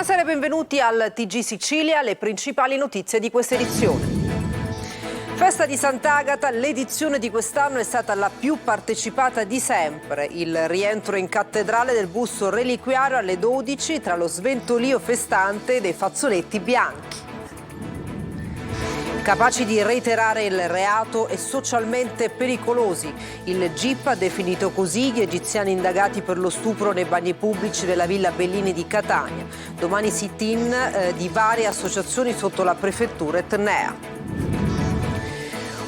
Buonasera e benvenuti al TG Sicilia, le principali notizie di questa edizione. Festa di Sant'Agata, l'edizione di quest'anno è stata la più partecipata di sempre. Il rientro in cattedrale del busto reliquiario alle 12 tra lo sventolio festante dei fazzoletti bianchi. Capaci di reiterare il reato e socialmente pericolosi. Il GIP ha definito così gli egiziani indagati per lo stupro nei bagni pubblici della Villa Bellini di Catania. Domani sit-in di varie associazioni sotto la prefettura etnea.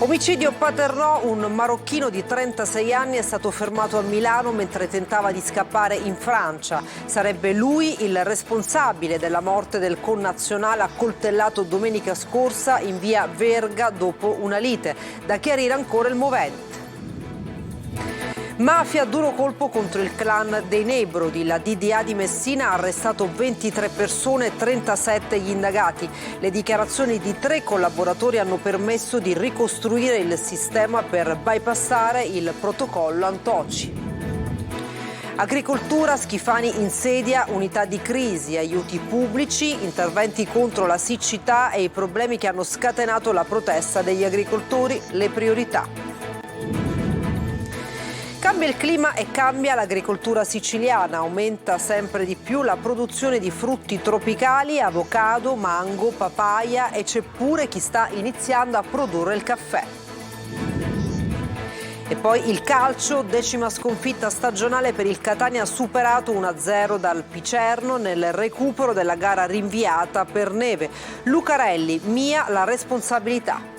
Omicidio a Paternò, un marocchino di 36 anni è stato fermato a Milano mentre tentava di scappare in Francia. Sarebbe lui il responsabile della morte del connazionale accoltellato domenica scorsa in via Verga dopo una lite. Da chiarire ancora il movente. Mafia, duro colpo contro il clan dei Nebrodi. La DDA di Messina ha arrestato 23 persone e 37 gli indagati. Le dichiarazioni di 3 collaboratori hanno permesso di ricostruire il sistema per bypassare il protocollo Antoci. Agricoltura, Schifani insedia unità di crisi, aiuti pubblici, interventi contro la siccità e i problemi che hanno scatenato la protesta degli agricoltori, le priorità. Cambia il clima e cambia l'agricoltura siciliana, aumenta sempre di più la produzione di frutti tropicali, avocado, mango, papaya e c'è pure chi sta iniziando a produrre il caffè. E poi il calcio, 10ª sconfitta stagionale per il Catania, superato 1-0 dal Picerno nel recupero della gara rinviata per neve. Lucarelli, mia la responsabilità.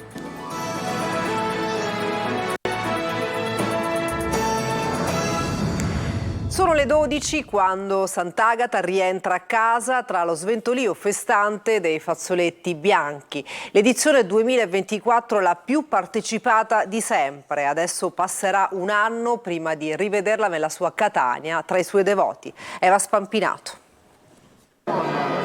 Sono le 12 quando Sant'Agata rientra a casa tra lo sventolio festante dei fazzoletti bianchi. L'edizione 2024 la più partecipata di sempre. Adesso passerà un anno prima di rivederla nella sua Catania tra i suoi devoti. Eva Spampinato.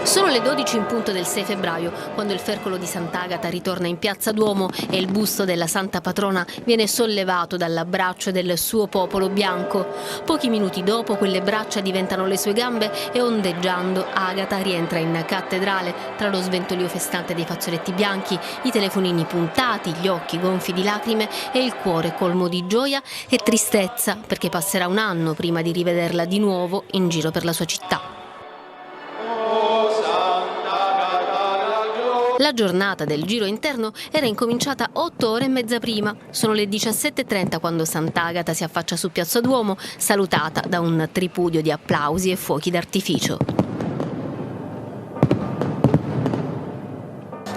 Sono le 12 in punto del 6 febbraio, quando il fercolo di Sant'Agata ritorna in Piazza Duomo e il busto della Santa Patrona viene sollevato dall'abbraccio del suo popolo bianco. Pochi minuti dopo quelle braccia diventano le sue gambe e ondeggiando Agata rientra in cattedrale tra lo sventolio festante dei fazzoletti bianchi, i telefonini puntati, gli occhi gonfi di lacrime e il cuore colmo di gioia e tristezza perché passerà un anno prima di rivederla di nuovo in giro per la sua città. La giornata del giro interno era incominciata 8 ore e mezza prima. Sono le 17:30 quando Sant'Agata si affaccia su Piazza Duomo, salutata da un tripudio di applausi e fuochi d'artificio.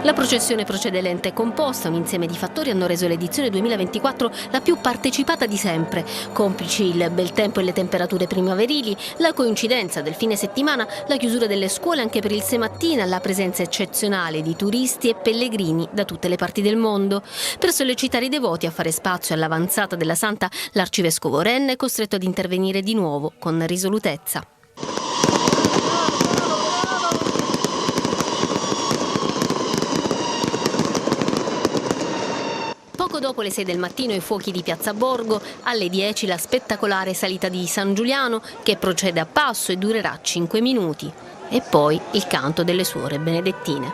La processione procede lenta e composta, un insieme di fattori hanno reso l'edizione 2024 la più partecipata di sempre. Complici il bel tempo e le temperature primaverili, la coincidenza del fine settimana, la chiusura delle scuole anche per il Semattina, la presenza eccezionale di turisti e pellegrini da tutte le parti del mondo. Per sollecitare i devoti a fare spazio all'avanzata della Santa, l'arcivescovo Renna è costretto ad intervenire di nuovo con risolutezza. Poco dopo le 6 del mattino i fuochi di Piazza Borgo, alle 10 la spettacolare salita di San Giuliano che procede a passo e durerà 5 minuti e poi il canto delle suore benedettine.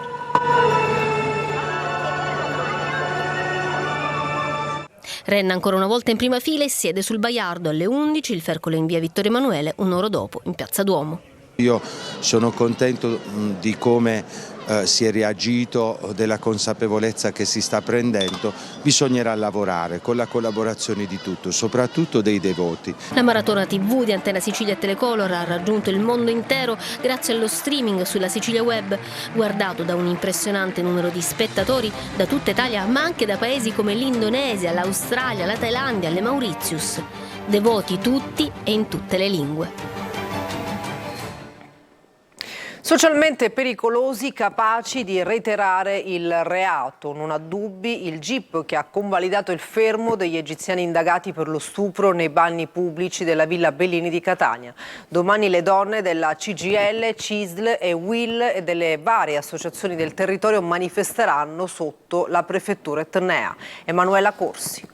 Renna ancora una volta in prima fila e siede sul Baiardo alle 11, il fercolo in via Vittorio Emanuele, un'ora dopo in Piazza Duomo. Io sono contento di come si è reagito, della consapevolezza che si sta prendendo. Bisognerà lavorare con la collaborazione di tutti, soprattutto dei devoti. La maratona TV di Antena Sicilia e Telecolor ha raggiunto il mondo intero grazie allo streaming sulla Sicilia Web, guardato da un impressionante numero di spettatori da tutta Italia, ma anche da paesi come l'Indonesia, l'Australia, la Thailandia, le Mauritius. Devoti tutti e in tutte le lingue. Socialmente pericolosi, capaci di reiterare il reato. Non ha dubbi il GIP che ha convalidato il fermo degli egiziani indagati per lo stupro nei bagni pubblici della Villa Bellini di Catania. Domani le donne della CGIL, CISL e UIL e delle varie associazioni del territorio manifesteranno sotto la prefettura etnea. Emanuela Corsi.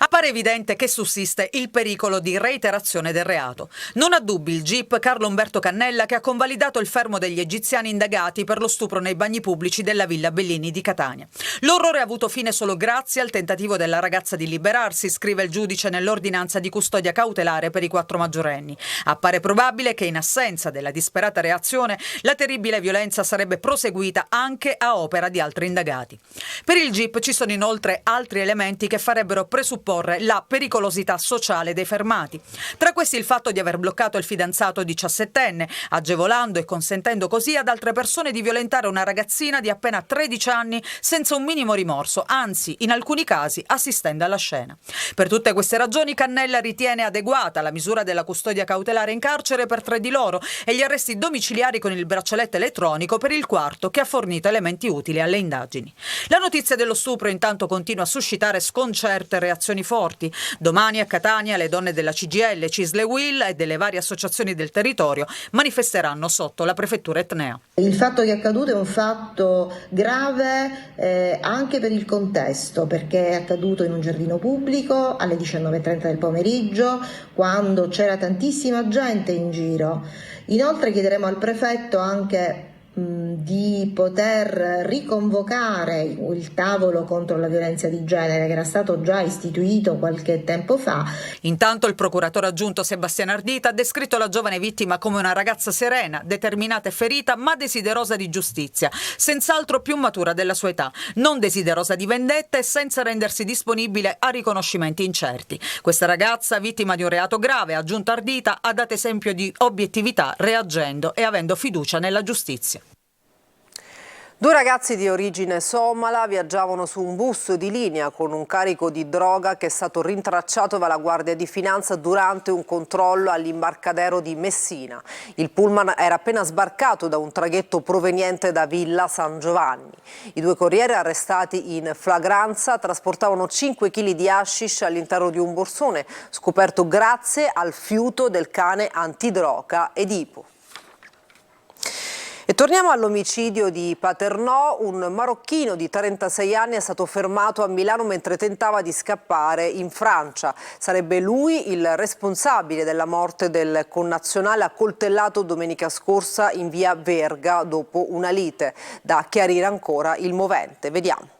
Appare evidente che sussiste il pericolo di reiterazione del reato. Non ha dubbi il GIP Carlo Umberto Cannella, che ha convalidato il fermo degli egiziani indagati per lo stupro nei bagni pubblici della Villa Bellini di Catania. L'orrore ha avuto fine solo grazie al tentativo della ragazza di liberarsi, scrive il giudice nell'ordinanza di custodia cautelare per i 4 maggiorenni. Appare probabile che in assenza della disperata reazione la terribile violenza sarebbe proseguita anche a opera di altri indagati. Per il GIP ci sono inoltre altri elementi che farebbero presupporre la pericolosità sociale dei fermati. Tra questi il fatto di aver bloccato il fidanzato 17enne, agevolando e consentendo così ad altre persone di violentare una ragazzina di appena 13 anni senza un minimo rimorso, anzi in alcuni casi assistendo alla scena. Per tutte queste ragioni Cannella ritiene adeguata la misura della custodia cautelare in carcere per 3 di loro e gli arresti domiciliari con il braccialetto elettronico per il 4º, che ha fornito elementi utili alle indagini. La notizia dello stupro intanto continua a suscitare sconcerto e reazioni forti. Domani a Catania le donne della CGIL, Cisle Will e delle varie associazioni del territorio manifesteranno sotto la prefettura etnea. Il fatto che è accaduto è un fatto grave anche per il contesto, perché è accaduto in un giardino pubblico alle 19:30 del pomeriggio, quando c'era tantissima gente in giro. Inoltre chiederemo al prefetto anche di poter riconvocare il tavolo contro la violenza di genere, che era stato già istituito qualche tempo fa. Intanto il procuratore aggiunto Sebastiano Ardita ha descritto la giovane vittima come una ragazza serena, determinata e ferita, ma desiderosa di giustizia, senz'altro più matura della sua età, non desiderosa di vendette e senza rendersi disponibile a riconoscimenti incerti. Questa ragazza, vittima di un reato grave, ha aggiunto Ardita, ha dato esempio di obiettività, reagendo e avendo fiducia nella giustizia. 2 ragazzi di origine somala viaggiavano su un bus di linea con un carico di droga che è stato rintracciato dalla Guardia di Finanza durante un controllo all'imbarcadero di Messina. Il pullman era appena sbarcato da un traghetto proveniente da Villa San Giovanni. I 2 corrieri arrestati in flagranza trasportavano 5 kg di hashish all'interno di un borsone scoperto grazie al fiuto del cane antidroga Edipo. E torniamo all'omicidio di Paternò. Un marocchino di 36 anni è stato fermato a Milano mentre tentava di scappare in Francia. Sarebbe lui il responsabile della morte del connazionale accoltellato domenica scorsa in via Verga dopo una lite. Da chiarire ancora il movente. Vediamo.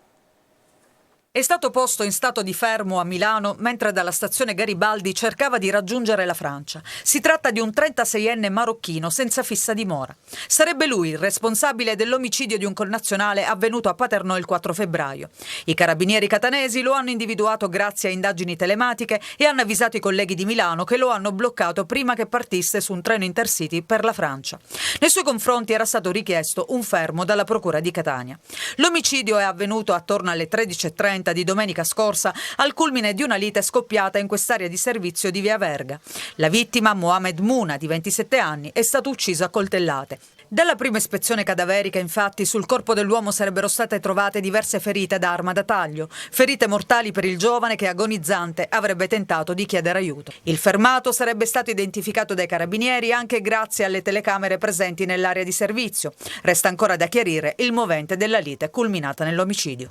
È stato posto in stato di fermo a Milano mentre dalla stazione Garibaldi cercava di raggiungere la Francia. Si tratta di un 36enne marocchino senza fissa dimora. Sarebbe lui il responsabile dell'omicidio di un connazionale avvenuto a Paternò il 4 febbraio. I carabinieri catanesi lo hanno individuato grazie a indagini telematiche e hanno avvisato i colleghi di Milano, che lo hanno bloccato prima che partisse su un treno Intercity per la Francia. Nei suoi confronti era stato richiesto un fermo dalla procura di Catania. L'omicidio è avvenuto attorno alle 13:30 di domenica scorsa, al culmine di una lite scoppiata in quest'area di servizio di via Verga. La vittima, Mohamed Muna, di 27 anni, è stato ucciso a coltellate. Dalla prima ispezione cadaverica, infatti, sul corpo dell'uomo sarebbero state trovate diverse ferite ad arma da taglio, ferite mortali per il giovane che, agonizzante, avrebbe tentato di chiedere aiuto. Il fermato sarebbe stato identificato dai carabinieri anche grazie alle telecamere presenti nell'area di servizio. Resta ancora da chiarire il movente della lite culminata nell'omicidio.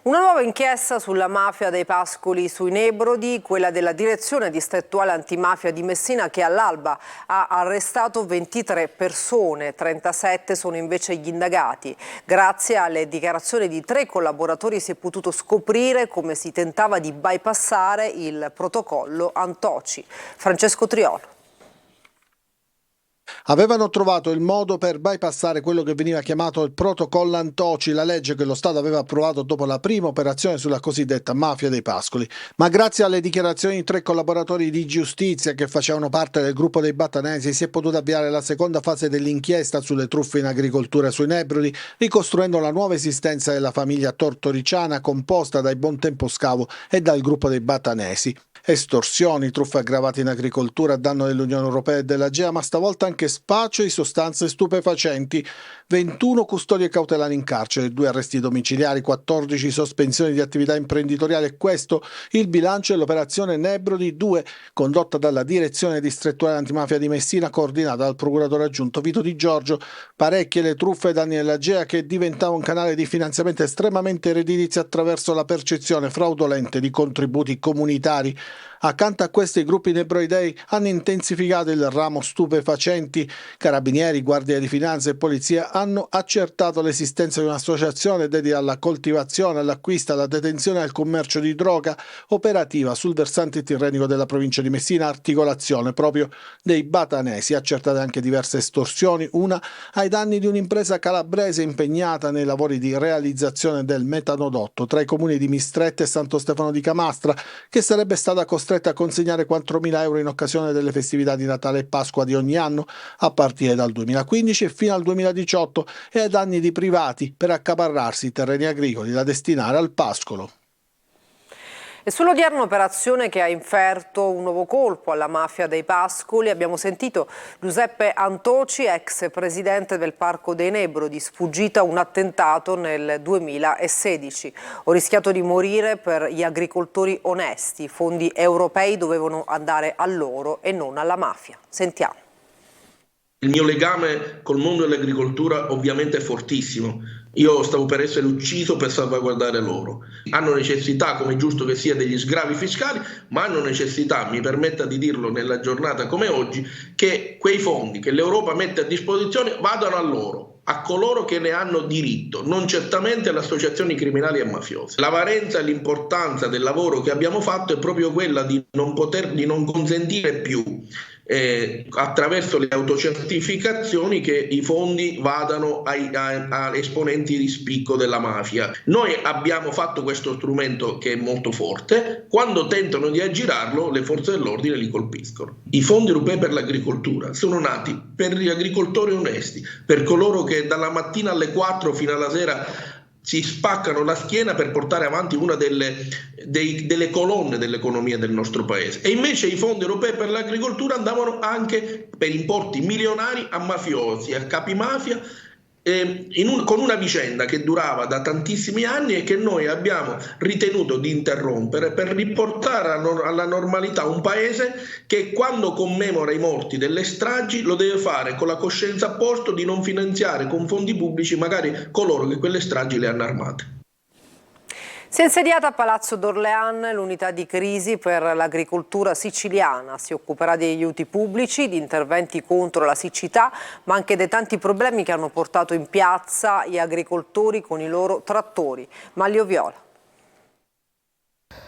Una nuova inchiesta sulla mafia dei Pascoli sui Nebrodi, quella della Direzione Distrettuale Antimafia di Messina, che all'alba ha arrestato 23 persone, 37 sono invece gli indagati. Grazie alle dichiarazioni di 3 collaboratori si è potuto scoprire come si tentava di bypassare il protocollo Antoci. Francesco Triolo. Avevano trovato il modo per bypassare quello che veniva chiamato il protocollo Antoci, la legge che lo Stato aveva approvato dopo la prima operazione sulla cosiddetta mafia dei Pascoli. Ma grazie alle dichiarazioni di 3 collaboratori di giustizia che facevano parte del gruppo dei Batanesi si è potuta avviare la seconda fase dell'inchiesta sulle truffe in agricoltura sui Nebrodi, ricostruendo la nuova esistenza della famiglia tortoriciana composta dai Bontempo Scavo e dal gruppo dei Batanesi. estorsioni, truffe aggravate in agricoltura a danno dell'Unione Europea e dell'Agea, ma stavolta anche spaccio di sostanze stupefacenti. 21 custodie cautelari in carcere, 2 arresti domiciliari, 14 sospensioni di attività imprenditoriali e questo il bilancio dell'operazione Nebrodi 2, condotta dalla Direzione Distrettuale Antimafia di Messina, coordinata dal procuratore aggiunto Vito Di Giorgio. Parecchie le truffe ai danni dell'Agea, che diventava un canale di finanziamento estremamente redditizio attraverso la percezione fraudolenta di contributi comunitari. Accanto a questi, i gruppi nebroidei hanno intensificato il ramo stupefacenti. Carabinieri, Guardia di Finanza e Polizia hanno accertato l'esistenza di un'associazione dedita alla coltivazione, all'acquisto, alla detenzione e al commercio di droga, operativa sul versante tirrenico della provincia di Messina, articolazione proprio dei batanesi. Accertate anche diverse estorsioni, una ai danni di un'impresa calabrese impegnata nei lavori di realizzazione del metanodotto tra i comuni di Mistretta e Santo Stefano di Camastra, che sarebbe stata costretta a consegnare 4.000 euro in occasione delle festività di Natale e Pasqua di ogni anno, a partire dal 2015 e fino al 2018, e ai danni di privati per accaparrarsi terreni agricoli da destinare al pascolo. E sull'odierna operazione che ha inferto un nuovo colpo alla mafia dei pascoli abbiamo sentito Giuseppe Antoci, ex presidente del Parco dei Nebrodi, sfuggito a un attentato nel 2016. Ho rischiato di morire per gli agricoltori onesti, i fondi europei dovevano andare a loro e non alla mafia. Sentiamo. Il mio legame col mondo dell'agricoltura ovviamente è fortissimo. Io stavo per essere ucciso per salvaguardare loro. Hanno necessità, come è giusto che sia, degli sgravi fiscali, ma hanno necessità, mi permetta di dirlo nella giornata come oggi, che quei fondi che l'Europa mette a disposizione vadano a loro, a coloro che ne hanno diritto, non certamente alle associazioni criminali e mafiose. La valenza e l'importanza del lavoro che abbiamo fatto è proprio quella di non consentire più attraverso le autocertificazioni che i fondi vadano a esponenti di spicco della mafia. Noi abbiamo fatto questo strumento che è molto forte. Quando tentano di aggirarlo, le forze dell'ordine li colpiscono. I fondi europei per l'agricoltura sono nati per gli agricoltori onesti, per coloro che dalla mattina alle 4 fino alla sera si spaccano la schiena per portare avanti una delle colonne dell'economia del nostro paese. E invece i fondi europei per l'agricoltura andavano anche per importi milionari a mafiosi, a capimafia, con una vicenda che durava da tantissimi anni e che noi abbiamo ritenuto di interrompere per riportare alla normalità un paese che, quando commemora i morti delle stragi, lo deve fare con la coscienza a posto di non finanziare con fondi pubblici magari coloro che quelle stragi le hanno armate. Si è insediata a Palazzo d'Orléans l'unità di crisi per l'agricoltura siciliana. Si occuperà degli aiuti pubblici, di interventi contro la siccità, ma anche dei tanti problemi che hanno portato in piazza gli agricoltori con i loro trattori. Manlio Viola.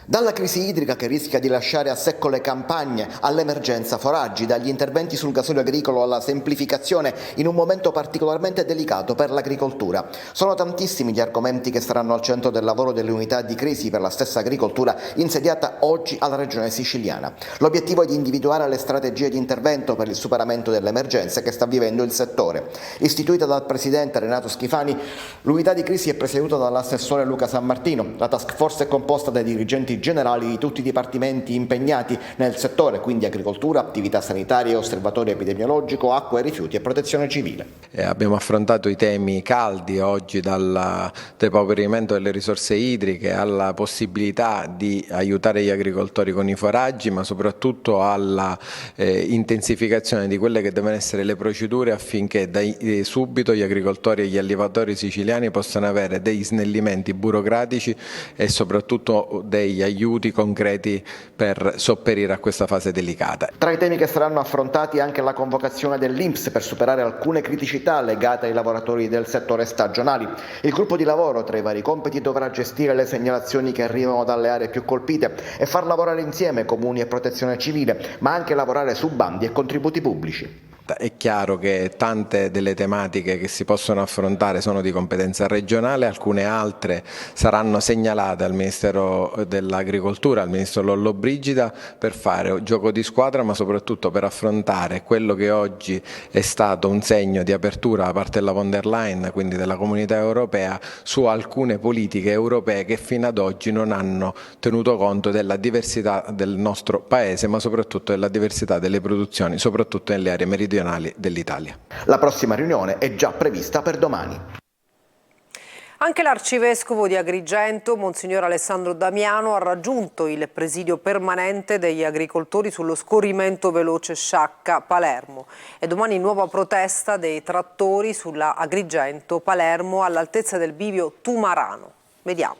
Dalla crisi idrica che rischia di lasciare a secco le campagne, all'emergenza foraggi, dagli interventi sul gasolio agricolo alla semplificazione in un momento particolarmente delicato per l'agricoltura. Sono tantissimi gli argomenti che saranno al centro del lavoro delle unità di crisi per la stessa agricoltura insediata oggi alla regione siciliana. L'obiettivo è di individuare le strategie di intervento per il superamento delle emergenze che sta vivendo il settore. Istituita dal presidente Renato Schifani, l'unità di crisi è presieduta dall'assessore Luca Sammartino. La task force è composta dai dirigenti generali di tutti i dipartimenti impegnati nel settore, quindi agricoltura, attività sanitarie, osservatorio epidemiologico, acqua e rifiuti e protezione civile. Abbiamo affrontato i temi caldi oggi, dal depauperimento delle risorse idriche alla possibilità di aiutare gli agricoltori con i foraggi, ma soprattutto alla intensificazione di quelle che devono essere le procedure affinché subito gli agricoltori e gli allevatori siciliani possano avere degli snellimenti burocratici e soprattutto degli aiuti concreti per sopperire a questa fase delicata. Tra i temi che saranno affrontati anche la convocazione dell'INPS per superare alcune criticità legate ai lavoratori del settore stagionali. Il gruppo di lavoro, tra i vari compiti, dovrà gestire le segnalazioni che arrivano dalle aree più colpite e far lavorare insieme comuni e protezione civile, ma anche lavorare su bandi e contributi pubblici. scelta. È chiaro che tante delle tematiche che si possono affrontare sono di competenza regionale, alcune altre saranno segnalate al Ministero dell'Agricoltura, al Ministro Lollobrigida, per fare gioco di squadra, ma soprattutto per affrontare quello che oggi è stato un segno di apertura da parte della von der Leyen, quindi della Comunità Europea, su alcune politiche europee che fino ad oggi non hanno tenuto conto della diversità del nostro Paese, ma soprattutto della diversità delle produzioni, soprattutto nelle aree meridionali dell'Italia. La prossima riunione è già prevista per domani. Anche l'arcivescovo di Agrigento, Monsignor Alessandro Damiano, ha raggiunto il presidio permanente degli agricoltori sullo scorrimento veloce Sciacca-Palermo. E domani nuova protesta dei trattori sulla Agrigento-Palermo all'altezza del bivio Tumarano. Vediamo.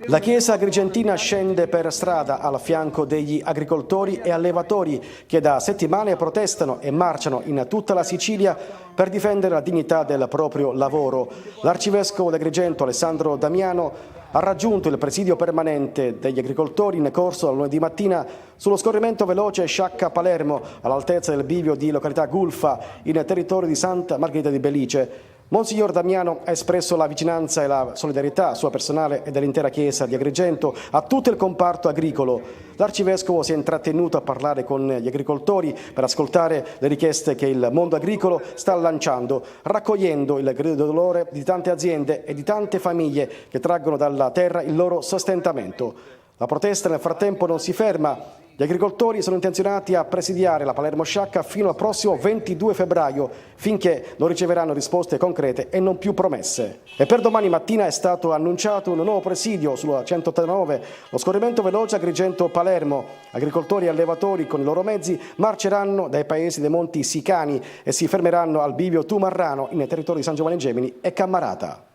La Chiesa agrigentina scende per strada al fianco degli agricoltori e allevatori che da settimane protestano e marciano in tutta la Sicilia per difendere la dignità del proprio lavoro. L'arcivescovo di Agrigento, Alessandro Damiano, ha raggiunto il presidio permanente degli agricoltori in corso dal lunedì mattina sullo scorrimento veloce Sciacca-Palermo all'altezza del bivio di località Gulfa in territorio di Santa Margherita di Belice. Monsignor Damiano ha espresso la vicinanza e la solidarietà sua personale e dell'intera Chiesa di Agrigento a tutto il comparto agricolo. L'arcivescovo si è intrattenuto a parlare con gli agricoltori per ascoltare le richieste che il mondo agricolo sta lanciando, raccogliendo il grido di dolore di tante aziende e di tante famiglie che traggono dalla terra il loro sostentamento. La protesta nel frattempo non si ferma. Gli agricoltori sono intenzionati a presidiare la Palermo Sciacca fino al prossimo 22 febbraio, finché non riceveranno risposte concrete e non più promesse. E per domani mattina è stato annunciato un nuovo presidio sulla 189, lo scorrimento veloce Agrigento-Palermo. Agricoltori e allevatori con i loro mezzi marceranno dai paesi dei Monti Sicani e si fermeranno al bivio Tumarrano in territorio di San Giovanni Gemini e Cammarata.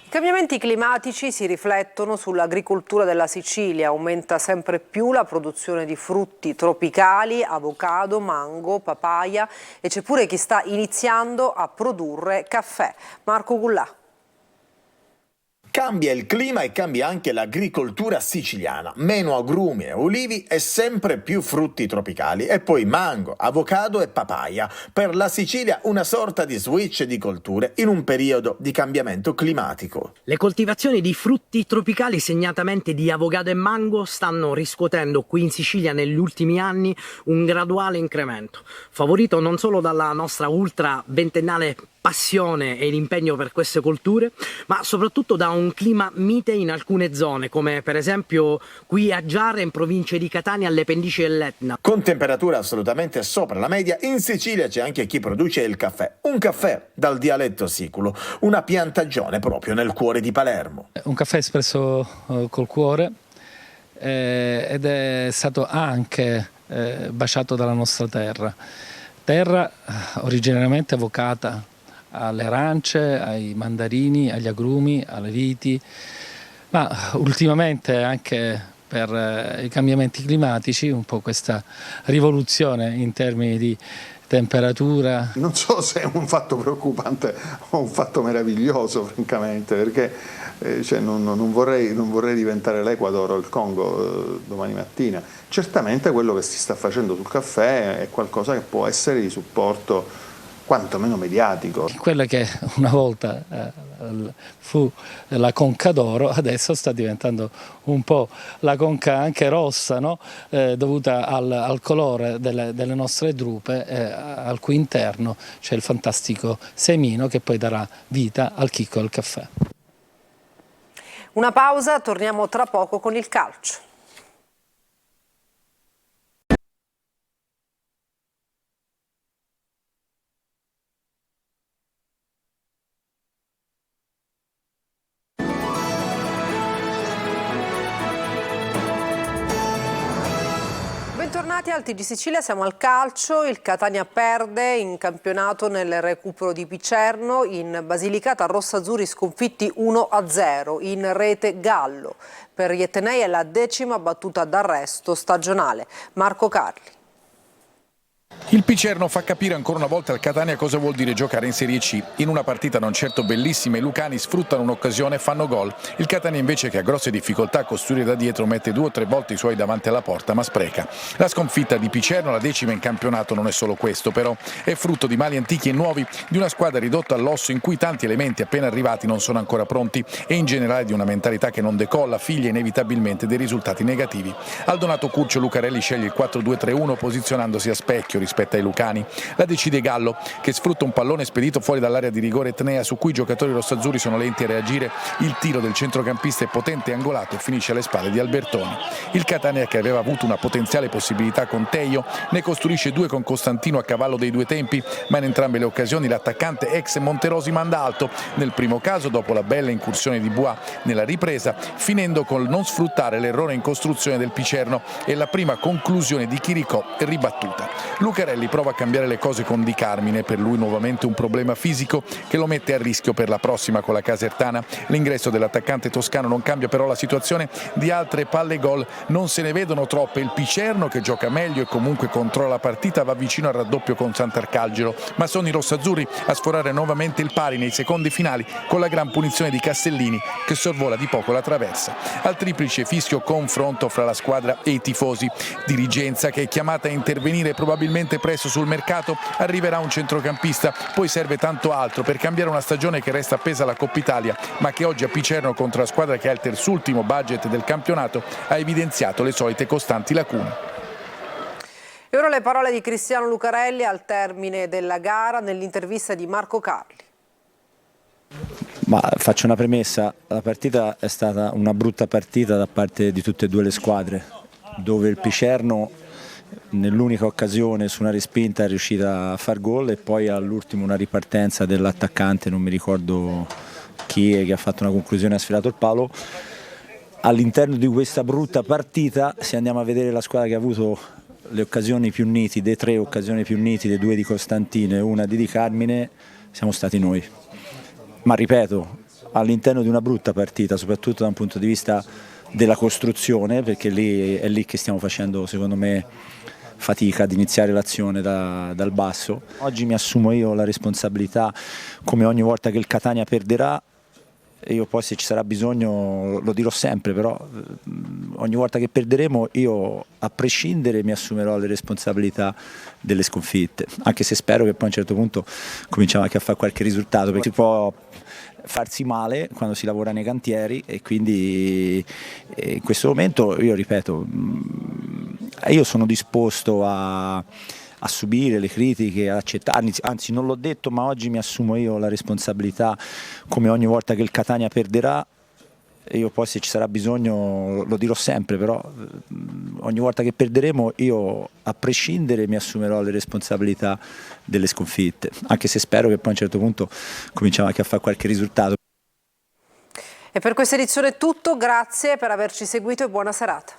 I cambiamenti climatici si riflettono sull'agricoltura della Sicilia, aumenta sempre più la produzione di frutti tropicali, avocado, mango, papaya e c'è pure chi sta iniziando a produrre caffè. Marco Gullà. Cambia il clima e cambia anche l'agricoltura siciliana, meno agrumi e ulivi e sempre più frutti tropicali e poi mango, avocado e papaya. Per la Sicilia una sorta di switch di colture in un periodo di cambiamento climatico. Le coltivazioni di frutti tropicali, segnatamente di avocado e mango, stanno riscuotendo qui in Sicilia negli ultimi anni un graduale incremento, favorito non solo dalla nostra ultra ventennale passione e l'impegno per queste colture, ma soprattutto da un clima mite in alcune zone, come per esempio qui a Giara, in provincia di Catania, alle pendici dell'Etna. Con temperature assolutamente sopra la media, in Sicilia c'è anche chi produce il caffè. Un caffè dal dialetto siculo, una piantagione proprio nel cuore di Palermo. Un caffè espresso col cuore ed è stato anche baciato dalla nostra terra originariamente avocata alle arance, ai mandarini, agli agrumi, alle viti, ma ultimamente anche per i cambiamenti climatici, un po' questa rivoluzione in termini di temperatura. Non so se è un fatto preoccupante o un fatto meraviglioso, francamente, perché non vorrei diventare l'Ecuador o il Congo domani mattina. Certamente quello che si sta facendo sul caffè è qualcosa che può essere di supporto quantomeno mediatico. Quella che una volta fu la conca d'oro, adesso sta diventando un po' la conca anche rossa, no? Dovuta al colore delle nostre drupe, al cui interno c'è il fantastico semino che poi darà vita al chicco del caffè. Una pausa, torniamo tra poco con il calcio. Bentornati al TG Sicilia, siamo al calcio. Il Catania perde in campionato nel recupero di Picerno. In Basilicata rossazzurri sconfitti 1-0, in rete Gallo. Per gli Etnei è la 10ª battuta d'arresto stagionale. Marco Carli. Il Picerno fa capire ancora una volta al Catania cosa vuol dire giocare in Serie C. In una partita non certo bellissima, i lucani sfruttano un'occasione e fanno gol. Il Catania invece, che ha grosse difficoltà a costruire da dietro, mette 2 o 3 volte i suoi davanti alla porta ma spreca. La sconfitta di Picerno, la 10ª in campionato, non è solo questo però, è frutto di mali antichi e nuovi, di una squadra ridotta all'osso in cui tanti elementi appena arrivati non sono ancora pronti e in generale di una mentalità che non decolla, figlia inevitabilmente dei risultati negativi. Aldonato Curcio Lucarelli sceglie il 4-2-3-1 posizionandosi a specchio rispetto ai lucani. La decide Gallo, che sfrutta un pallone spedito fuori dall'area di rigore etnea su cui i giocatori rossazzurri sono lenti a reagire. Il tiro del centrocampista è potente e angolato e finisce alle spalle di Albertoni. Il Catania, che aveva avuto una potenziale possibilità con Teio, ne costruisce 2 con Costantino a cavallo dei 2 tempi, ma in entrambe le occasioni l'attaccante ex Monterosi manda alto, nel primo caso dopo la bella incursione di Bois, nella ripresa finendo col non sfruttare l'errore in costruzione del Picerno e la prima conclusione di Chiricò ribattuta. Lucarelli prova a cambiare le cose con Di Carmine, per lui nuovamente un problema fisico che lo mette a rischio per la prossima con la Casertana. L'ingresso dell'attaccante toscano non cambia però la situazione di altre palle gol, non se ne vedono troppe. Il Picerno, che gioca meglio e comunque controlla la partita, va vicino al raddoppio con Sant'Arcangelo, ma sono i rossazzurri a sforare nuovamente il pari nei secondi finali con la gran punizione di Castellini, che sorvola di poco la traversa. Al triplice fischio confronto fra la squadra e i tifosi. Dirigenza che è chiamata a intervenire probabilmente presto sul mercato, arriverà un centrocampista, poi serve tanto altro per cambiare una stagione che resta appesa alla Coppa Italia, ma che oggi a Picerno, contro la squadra che ha il terzultimo budget del campionato, ha evidenziato le solite costanti lacune. E ora le parole di Cristiano Lucarelli al termine della gara nell'intervista di Marco Carli. Ma faccio una premessa, la partita è stata una brutta partita da parte di tutte e 2 le squadre, dove il Picerno nell'unica occasione su una respinta è riuscita a far gol e poi all'ultimo una ripartenza dell'attaccante, non mi ricordo chi è, che ha fatto una conclusione e ha sfilato il palo. All'interno di questa brutta partita, se andiamo a vedere la squadra che ha avuto le occasioni più nitide, 3 occasioni più nitide, 2 di Costantino e 1 di Carmine, siamo stati noi. Ma ripeto, all'interno di una brutta partita, soprattutto da un punto di vista della costruzione, perché è lì che stiamo facendo, secondo me, fatica ad iniziare l'azione dal basso. Oggi mi assumo io la responsabilità, come ogni volta che il Catania perderà, e io poi se ci sarà bisogno lo dirò sempre, però ogni volta che perderemo io, a prescindere, mi assumerò le responsabilità delle sconfitte, anche se spero che poi a un certo punto cominciamo anche a fare qualche risultato, perché si può farsi male quando si lavora nei cantieri e quindi in questo momento io ripeto, io sono disposto a subire le critiche, ad accettare, anzi non l'ho detto, ma oggi mi assumo io la responsabilità, come ogni volta che il Catania perderà, e io poi se ci sarà bisogno lo dirò sempre, però ogni volta che perderemo io, a prescindere, mi assumerò le responsabilità delle sconfitte, anche se spero che poi a un certo punto cominciamo anche a fare qualche risultato. E per questa edizione è tutto, grazie per averci seguito e buona serata.